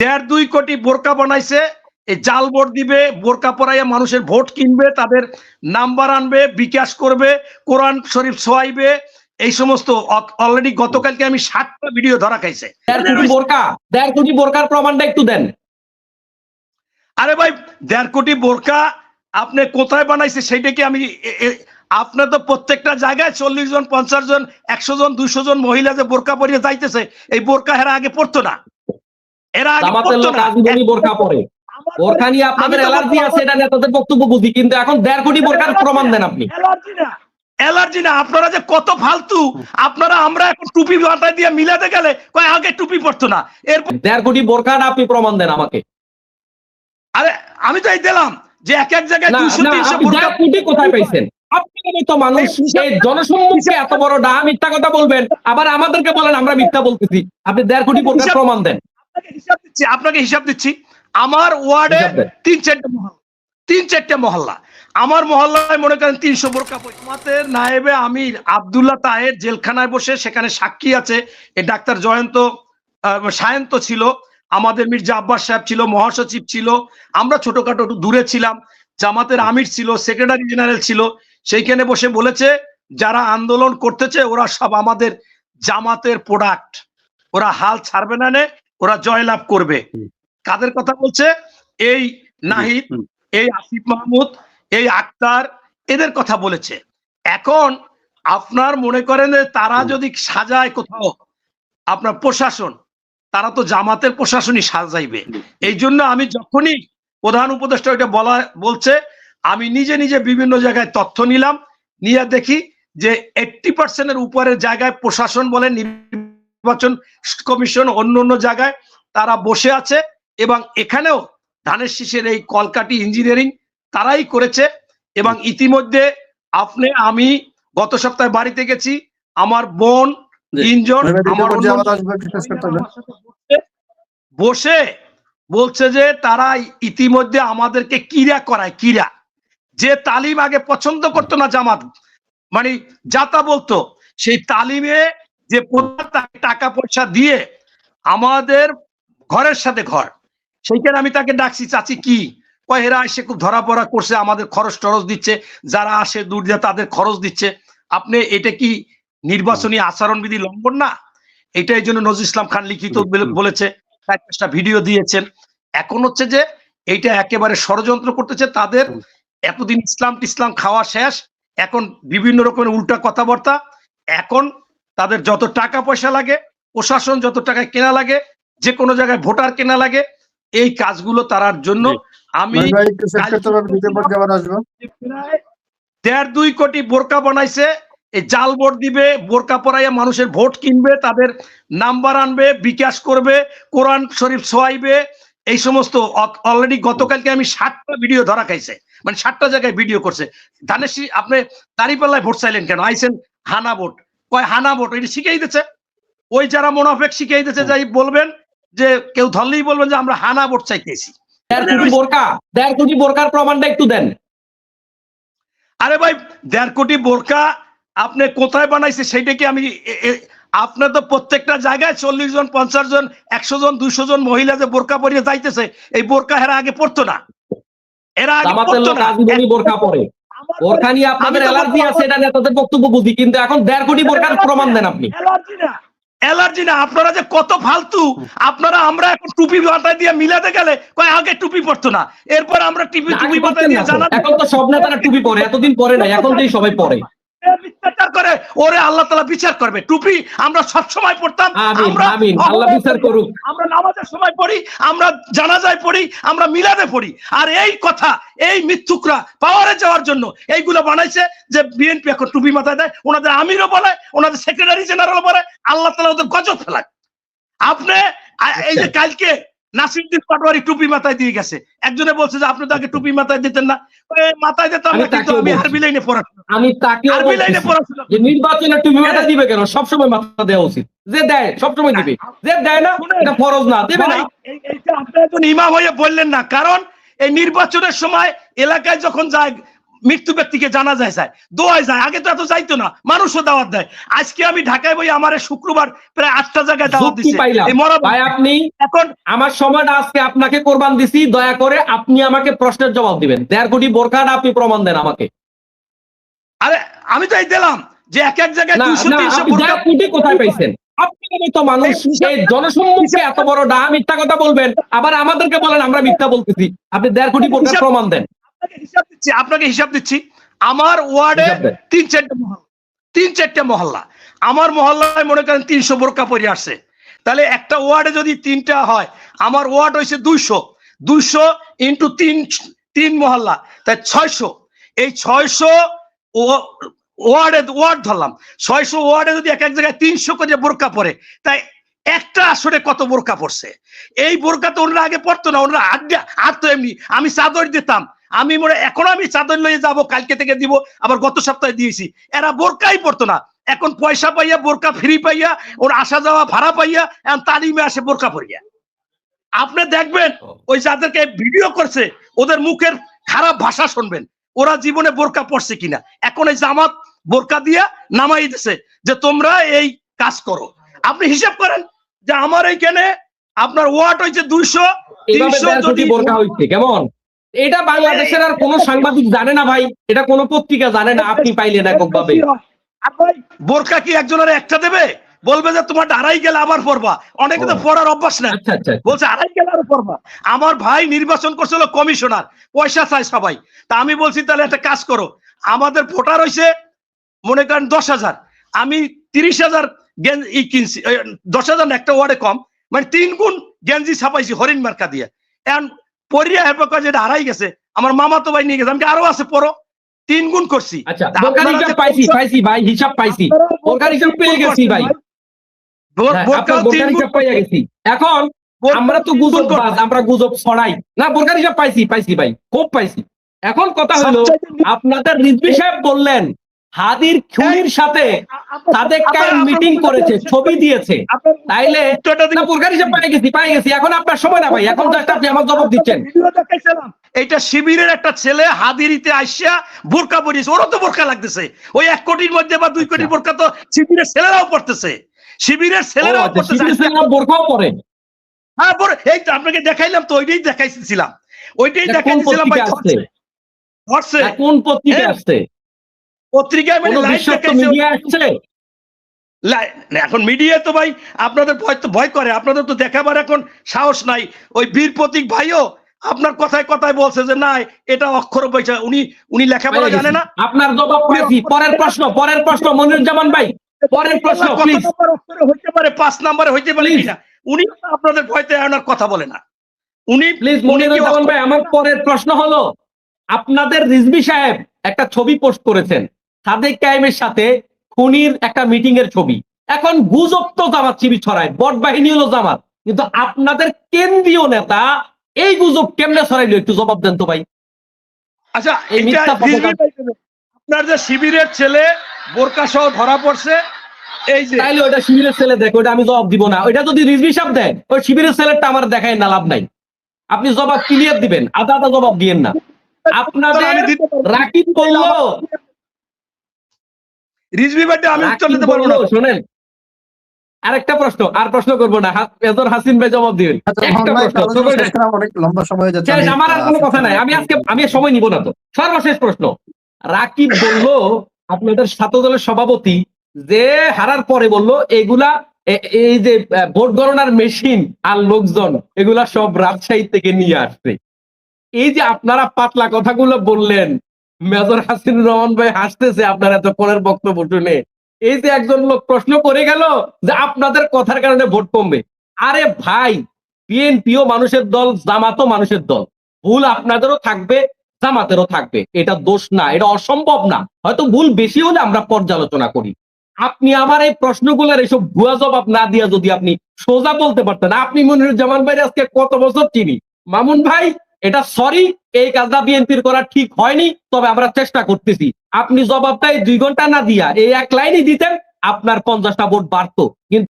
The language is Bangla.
1.5-2 কোটি বোরকা বানাইছে, এই জাল ভোট দিবে, বোরকা পরাইয়া মানুষের ভোট কিনবে, তাদের নাম্বার আনবে, বিকাশ করবে, কোরআন শরীফ ছোয়াইবে, এই সমস্ত। অলরেডি গতকালকে আমি 7টা ভিডিও ধরা খাইছে। 1.5 কোটি বোরকার প্রমাণটা একটু দেন। আরে ভাই 1.5 কোটি বোরকা আপনি কোথায় বানাইছে সেটা কি আমি আপনার তো প্রত্যেকটা জায়গায় 40 জন 50 জন 100 জন 200 জন মহিলা যে বোরকা পরিয়ে যাইতেছে, এই বোরকা এরা আগে পড়তো না, এরা আগে পড়তো না। বোরকা পরে বোরকা নিয়ে আপনাদের অ্যালার্জি আছে, এটা নেতাদের বক্তব্য বুঝি, কিন্তু এখন 1.5 কোটি বোরকার প্রমাণ দেন আপনি। অ্যালার্জি না, আপনারা যে কত ফালতু। আপনারা আমরা এখন টুপি মাথায় দিয়ে মিলাতে গেলে কয় আগে টুপি পড়তো না, এরপর 1.5 কোটি বোরকার আপনি প্রমাণ দেন আমাকে। আরে আমি তো এই দিলাম যে এক এক জায়গায় 200-300 বোরকা। 1.5 কোটি কোথায় পাইছেন? আপনাদের মতো মানুষ এই জনসম্মুখে এত বড় ডাহা মিথ্যা কথা বলবেন, আবার আমাদেরকে বলেন আমরা মিথ্যা বলতেছি। আপনি 1.5 কোটি বোরকার প্রমাণ দেন। আপনাকে হিসাব দিচ্ছি। আমার ওয়ার্ডে 3-4টা মহল্লা, আমার মহল্লায় মনে করেন 300 বোরকা। আমাদের নায়েবে আমির আব্দুল্লাহ তাহের জেলখানায় বসে সেখানে সাক্ষী আছে। এই ডাক্তার সায়ন্ত ছিল, আমাদের মির্জা আব্বাস সাহেব ছিল, মহাসচিব ছিল, আমরা ছোটখাটো দূরে ছিলাম, জামাতের আমির ছিল, সেক্রেটারি জেনারেল ছিল। সেইখানে বসে বলেছে যারা আন্দোলন করতেছে ওরা সব আমাদের জামাতের প্রোডাক্ট, ওরা হাল ছাড়বে না, ওরা জয়লাভ করবে। কাদের কথা বলছে? এই নাহিদ, এই আসিফ মাহমুদ, এই আক্তার, এদের কথা বলেছে। এখন আপনার মনে করেন তারা যদি সাজায় কোথাও আপনার প্রশাসন, তারা তো জামাতের প্রশাসনই সাজাইবে। এই জন্য আমি যখনই প্রধান উপদেষ্টা ওইটা বলছে, আমি নিজে নিজে বিভিন্ন জায়গায় তথ্য নিলাম, নিয়ে দেখি যে 80% উপরের জায়গায় প্রশাসন বলে, নির্বাচন কমিশন, অন্য জায়গায় তারা বসে আছে। এবং এখানেও ধানের শীষের এই কলকাঠি ইঞ্জিনিয়ারিং তারাই করেছে। এবং ইতিমধ্যে আমি গত সপ্তাহে বাড়িতে গেছি, আমার বোন 3 জন বসে বলছে যে তারা ইতিমধ্যে আমাদেরকে কিরা করায়, কিরা যে তালিম আগে পছন্দ করতো না জামাত, মানে যাতা বলতো, সেই তালিমে যে টাকা পয়সা দিয়ে আমাদের ঘরের সাথে ঘর, সেইখানে আমি তাকে ডাকছি, চাচি কি কয়, এরা এসে খুব ধরা পড়া করছে, আমাদের খরচ টরচ দিচ্ছে, যারা আসে দূর দিয়ে তাদের খরচ দিচ্ছে। আপনি এটা কি নির্বাচনী আচরণবিধি লঙ্ঘন না? এটা এই জন্য নজরুল ইসলাম খান লিখিত বলেছে, 4-5টা ভিডিও দিয়েছেন। এখন হচ্ছে যে এইটা একেবারে ষড়যন্ত্র করতেছে তাদের। এতদিন ইসলাম খাওয়া শেষ, এখন বিভিন্ন রকমের উল্টা কথাবার্তা। এখন তাদের যত টাকা পয়সা লাগে, প্রশাসন যত টাকা কেনা লাগে, যে কোনো জায়গায় ভোটার কেনা লাগে, এই কাজগুলো তারার জন্য আমি 1.5-2 কোটি বোরকা বানাইছে, এই জাল ভোট দিবে, বোরকা পরাইয়া মানুষের ভোট কিনবে, তাদের নাম্বার আনবে, বিকাশ করবে, কোরআন শরীফ ছোয়াইবে, এই সমস্ত। অলরেডি গতকালকে আমি 7টা ভিডিও ধরা খাইছে, মানে 7টা জায়গায় ভিডিও করছে। ধানের শীষ আপনি দাঁড়িপাল্লায় ভোট চাইলেন কেন? আইসেন হানা ভোট, কয় হানা ভোট, এটা শিখাই দিচ্ছে। ওই যারা মোনাফেক শিখাই দিচ্ছে, যাই বলবেন যে কেউ ধরলেই বলবেন যে আমরা হানা ভোট চাইতেছি। 1.5 কোটি বোরকার প্রমাণটা একটু দেন। আরে ভাই 1.5 কোটি বোরকা আপনি কোথায় বানাইছে সেটা কি আমি আপনার তো প্রত্যেকটা জায়গায় 40 জন 50 জন 100 জন 200 জন মহিলা যে বোরকা পরিয়ে যাইতেছে, এই বোরকা এরা আগে পড়তো না, এরা আগে পড়তো না। বোরকা পরে বোরকা নিয়ে আপনাদের অ্যালার্জি আছে, এটা নেতাদের বক্তব্য বুঝি, কিন্তু এখন 1.5 কোটি বোরকার প্রমাণ দেন আপনি। অ্যালার্জি না, আপনারা যে কত ফালতু। আপনারা আমরা এখন টুপি মাথায় দিয়ে মিলাতে গেলে কয় আগে টুপি পড়তো না, এরপর আমরা টুপি মাথায় দিয়ে জানা। এখন তো সব নেতারা টুপি পরে, এতদিন পরে না, এখন তো সবাই পরে। করে ওরে আল্লাহ তাআলা বিচার করবে। টুপি আমরা সব সময় পড়তাম, আল্লাহ বিচার করুক। আমরা নামাজের সময় পড়ি, আমরা জানাজায় পড়ি, আমরা মিলাদে পড়ি। আর এই কথা এই মিথ্যুকরা পাওয়ারে যাওয়ার জন্য এইগুলো বানাইছে যে বিএনপি এখন টুপি মাথায় দেয়, ওনাদের আমিরও বলে, ওনাদের সেক্রেটারি জেনারেল বলে, আল্লাহ তাআলা ওদের গজব ফেলায়। আপনি এই যে কালকে নাসিরউদ্দিন পাটোয়ারি টুপি মাথায় দিয়ে গেছে, একজনে বলছে যে আপনি তাকে টুপি মাথায় দিতেন না। মাথায় দিতাম না, কিন্তু আমি আরবি লাইনে পড়াশোনা, আমি তাকে আরবি লাইনে পড়াশোনা। যে নির্বাচনে টুপি মাথায় দিবে কেন? সবসময় মাথা দেওয়া উচিত। যে দেয় সবসময় দিবে, যে দেয় না এটা ফরজ না, দেবে না। এইটা আপনি একজন ইমাম হয়ে বললেন না, কারণ এই নির্বাচনের সময় এলাকায় যখন যায় মৃত্যু ব্যক্তিকে জানা যায় দোয়ায় যায়, আগে তো এত যাইতো না, মানুষও দাওয়াত দেয়। আজকে আমি ঢাকায় বই আমার শুক্রবার প্রায় 8টা জায়গায় দাওয়াত দিছে। ভাই আপনি এখন আমার সময়টা আজকে আপনাকে কোরবান দিছি, দয়া করে আপনি আমাকে প্রশ্নের জবাব দিবেন। 1.5 কোটি বোরখাটা আপনি প্রমাণ দেন আমাকে। আরে আমি তো এই দিলাম যে এক জায়গায় 200-300 বোরকা কোটি কোথায় পাইছেন? আপনার মতো মানুষ এই জনসম্মুখে এত বড় মিথ্যা কথা বলবেন, আবার আমাদেরকে বলেন আমরা মিথ্যা বলতেছি। আপনি 1.5 কোটি বোরকার প্রমাণ দেন। আপনাকে হিসাব দিচ্ছি। আমার ওয়ার্ডে 3-4টা মহল্লা, আমার মহল্লায় মনে করেন 300 বোরকা পরে আসছে। তাহলে একটা ওয়ার্ডে যদি 3টা হয়, আমার ওয়ার্ড হয়েছে 200 ইন্টু 3 মহল্লা, তাই 600। এই 600 ওয়ার্ড ধরলাম, 600 ওয়ার্ডে যদি এক জায়গায় 300 করে বোরকা পরে, তাই একটা আসরে কত বোরকা পড়ছে? এই বোরকা তো ওনারা আগে পড়তো না, ওনারা আর তো এমনি আমি চাদর দিতাম, আমি এখন আমি চাদর লইয়ে যাব, কালকে থেকে দিব, আবার গত সপ্তাহে দিয়েছি। এরা বোরকাই পড়তো না, এখন পয়সা পাইয়া বোরকা ফ্রি পাইয়া, ওর আসা যাওয়া ভাড়া পাইয়া এখন তালিমে আসে বোরকা পরিয়া। আপনি দেখবেন ওই যাদেরকে ভিডিও করছে ওদের মুখের খারাপ ভাষা শুনবেন, ওরা জীবনে বোরকা পড়ছে কিনা। এখন এই জামাত বোরকা দিয়া নামাই দিছে যে তোমরা এই কাজ করো। আপনি হিসাব করেন যে আমার এইখানে আপনার ওয়াট হয়েছে 200-300 যদি বোরকা হইছে কেমন? এটা বাংলাদেশের আর কোন সাংবাদিক জানে না ভাই, এটা কোন পত্রিকা জানে না, আপনি পাইলেন এককভাবে। বোরকা কি একজনের একটা দেবে? বলবে যে তোমার আড়াই গেলে আবার পড়বা, অনেকে তো পড়ার অভ্যাস না, বলছে আড়াই গেলে আরো পড়বা। আমার ভাই নির্বাচন করছিল কমিশনার, পয়সা চাই সবাই, তা আমি বলছি তাহলে একটা কাজ করো, আমাদের ভোটার হয়েছে মনে করেন 10,000, আমি 30,000 গেঞ্জি কিনছি, 10,000 একটা ওয়ার্ডে কম, মানে 3 গুণ গেঞ্জি ছাপাইছি হরিণ মার্কা দিয়ে। এখন পরিয়া হেরপর যেটা হারাই গেছে, আমার মামা তো ভাই নিয়ে গেছে, আমি আরো আছে পড়ো, 3 গুণ করছি। আচ্ছা বোরকার হিসাব পাইছি ভাই, হিসাব পাইছি, বোরকার হিসাব পেয়ে গেছি ভাই, বোরকার হিসাব পেয়ে গেছি। এখন আমরা তো গুজববাজ, আমরা গুজব ছড়াই না। বোরকার হিসাব পাইছি ভাই, খুব পাইছি। এখন কথা হলো, আপনাদের রিজভী সাহেব বললেন হাদির খুনির সাথে সাদেক কায়েম মিটিং করেছে, ছবি দিয়েছে, তাইলে বোরকার হিসাব পাই গেছি। এখন আপনার সময় না ভাই, এখন জাস্ট আপনি আমার জবাব দিচ্ছেন। এটা শিবিরের একটা ছেলে হাদিরিতে আইসা বোরকা পরিয়েছে, ওরও তো বোরকা লাগতেছে। ওই 1 কোটির মধ্যে বা 2 কোটির বোরকা তো শিবিরের ছেলেরাও পড়তেছে, শিবিরের ছেলেরাও পড়তেছে, বোরকাও পরে। হ্যাঁ এই তো আপনাকে দেখাইলাম, তো ওইটাই দেখাইছিলাম, ওইটাই দেখাইছিলাম ভাই। কোন পত্রিকা আসছে? পত্রিকায় মানে লাইভ দেখাইছে। এখন মিডিয়া তো ভাই আপনাদের ভয় করে, আপনাদের তো দেখাবার এখন সাহস নাই। ওই বীর প্রতীক ভাইও আপনার কথায় কথায় বলছে যে না এটা অক্ষর পয়সা, উনি লেখাপড়া জানে না। আপনার জবাব পেয়েছি। পরের প্রশ্ন মনিরুজ্জামান ভাই, পরের প্রশ্ন প্লিজ। হইতে পারে 5 নম্বরে হইতে পারে কিনা, উনি আপনাদের ভয়তে আনার কথা বলে না। উনি প্লিজ মনিরুজ্জামান ভাই, আমার পরের প্রশ্ন হলো, আপনাদের রিজভী সাহেব একটা ছবি পোস্ট করেছেন সাদেক কায়েমের সাথে খুনির একটা মিটিং এর ছবি। এখন গুজব তো জামাত শিবির ছড়ায়, বট বাহিনী হলো জামাত, কিন্তু আপনাদের কেন্দ্রীয় নেতা এই গুজব কেমনে ছড়াইলো, একটু জবাব দেন তো ভাই। আচ্ছা আপনার যে শিবিরের ছেলে বোরকা সহ ধরা পড়ছে, এই যে তাইলে ওটা শিবিরের ছেলে দেখো, ওটা আমি জবাব দিব না। ওইটা যদি রিজভী সাহেব দেয়, ওই শিবিরের ছেলেটা আমার দেখায় না, লাভ নাই। আপনি জবাব ক্লিয়ার দিবেন, আধা আধা জবাব দিয়েন না। আপনাদের রাকিব বললো, রিজভী ভাই আমি উত্তর দিতে পারবো না। শোনেন আরেকটা প্রশ্ন, আর প্রশ্ন করবো না, মেজর হাসিন ভাই জবাব দিবেন। অনেক লম্বা সময় যাচ্ছে, আমার আর কোনো কথা নাই, আমি সময় নিব না। তো সর্বশেষ প্রশ্ন, রাকিব বলল আপনাদের ছাত্রদলের সভাপতি যে হারার পরে বলল এগুলা এই যে ভোট গণনার মেশিন আর লোকজন এগুলা সব রাজশাহী থেকে নিয়ে আসছে। এই যে আপনারা পাতলা কথাগুলো বললেন, মেজর হাসিনুর রহমান ভাই হাসতেছে আপনার এত পরের বক্তব্য শুনে। এই যে একজন লোক প্রশ্ন করে গেল যে আপনাদের কথার কারণে ভোট কমবে। আরে ভাই, বিএনপিও মানুষের দল, জামাতও মানুষের দল, ভুল আপনাদেরও থাকবে, জামাতেরও থাকবে, এটা দোষ না, এটা অসম্ভব না। হয়তো ভুল বেশি হলে আমরা পর্যালোচনা করি। আপনি আমার এই প্রশ্নগুলোর এসব ভুয়া জবাব না দিয়া যদি আপনি সোজা বলতে পারতেন। আপনি মনিরুজ্জামান ভাই আজকে কত বছর চিনি, মামুন ভাই এটা সরি, এই কাজটা বিএনপির করা ঠিক হয়নি, তবে আমরা চেষ্টা করতেছি। আপনি জবাবটা 2 ঘন্টা না দিয়া এই 1 লাইনই দিতেন, আপনার 50টা ভোট বাড়তো। কিন্তু